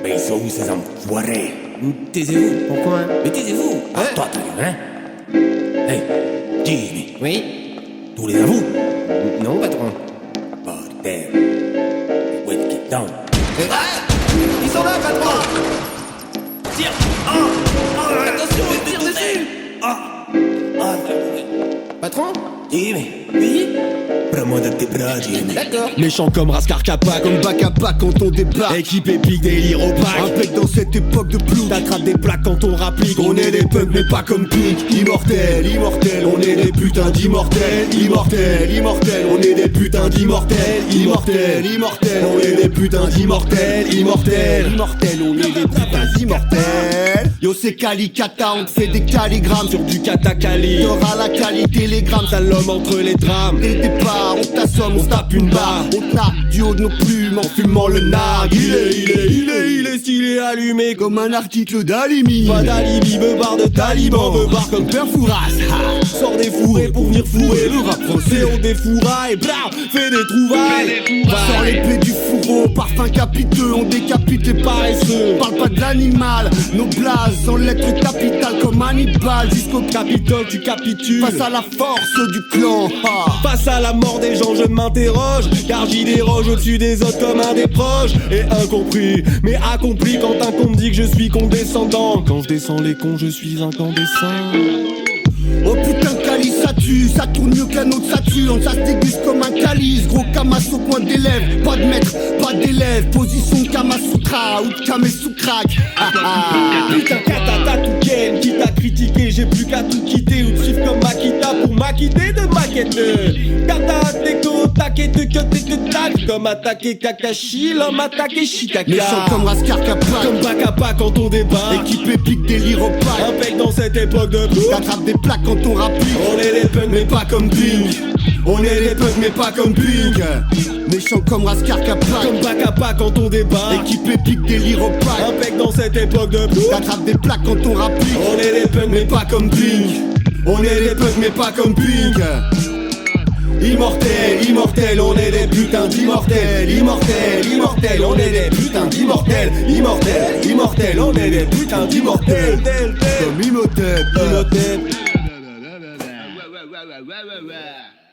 Mais ils sont où ces enfoirés? Taisez-vous. Pourquoi? Mais taisez-vous! Ah, toi, t'as hein? Hey, dis-moi, Oui? tous les avoues? Non, patron. Bordel. Où est-ce qu'ils sont? Ils sont là, patron! Tire! Attention, tire dessus! Patron? Dis-moi, Oui? prends-moi dans tes bras, Jimmy. D'accord. Méchant comme Raskar Kappa, Comme bac à bac quand on débarque. équipe épique délire opaque. Impec dans cette époque de plouc. T'attrapes des plaques quand on rapplique. On est des punks mais pas comme Pink. Immortels, immortels, on est des putains d'immortels. Immortels, immortels, on est des putains d'immortels. Immortels, immortels, on est des putains d'immortels. Immortels, immortels, on est des putains d'immortels. Yo c'est Calicata, on te fait des calligrammes. Sur du katakali, T'auras la qualité, les grammes. sale homme entre les drames. Dès le départ, on t'assomme, on se tape une barre. On te nargue du haut de nos plumes en fumant le nargue. Il est stylé allumé comme Comme un article d'Alimi. pas d'alibi, beubard de taliban, beubard comme Père Fouras. sort des fourrés pour venir fourrer Le rap français. on défouraille, bla, fait des trouvailles. Sors l'épée du fourreau, parfum capiteux, on décapite les paresseux. Parle pas de l'animal, nos blazes en lettres capitales comme Hannibal. Jusqu'au Capitole, tu capitules. face à la force du clan. Ah. Face à la mort des gens, je m'interroge, car j'y déroge au-dessus des autres comme un des proches. Et incompris, mais accompli quand un con me dit que je suis condescendant. Quand je descends les cons, je suis incandescent. Oh putain, calice, ça tue, ça tourne mieux qu'un autre, ça tue. Ça se déguste comme un calice, gros camas au coin des lèvres. Pas de maître, pas d'élève, position de Kamasutra ou de Kamesukrak. Ah ah. Putain, katata tout ken, qui t'a critiqué, j'ai plus qu'à tout quitter ou te suivre comme Makita pour m'acquitter de maquette. Kata, teko, take, te tac, comme attaquer Kakashi, l'homme attaqué Shikaka. Méchant comme Raskar Kappa, Comme Bakapa quand on débat. équipe épique délire opaque. Impec dans cette époque de boue. T'attrapes des plaques quand on rapplique. On est des punks, Mais pas comme Pink. On est des punks mais pas comme Pink. Méchant comme Raskar Kappa, Comme Bakapa quand on débat. équipe épique délire opaque. Impec dans cette époque de boue. T'attrapes des plaques quand on rapplique. On est des punks, Mais pas comme Pink. On est des punks mais pas comme Pink. Immortels, immortels, on est des putains d'immortels. Immortels, immortels, on est des putains d'immortels. Immortels, immortels, on est des putains d'immortels. Comme Imhotep. Imhotep. Ouais.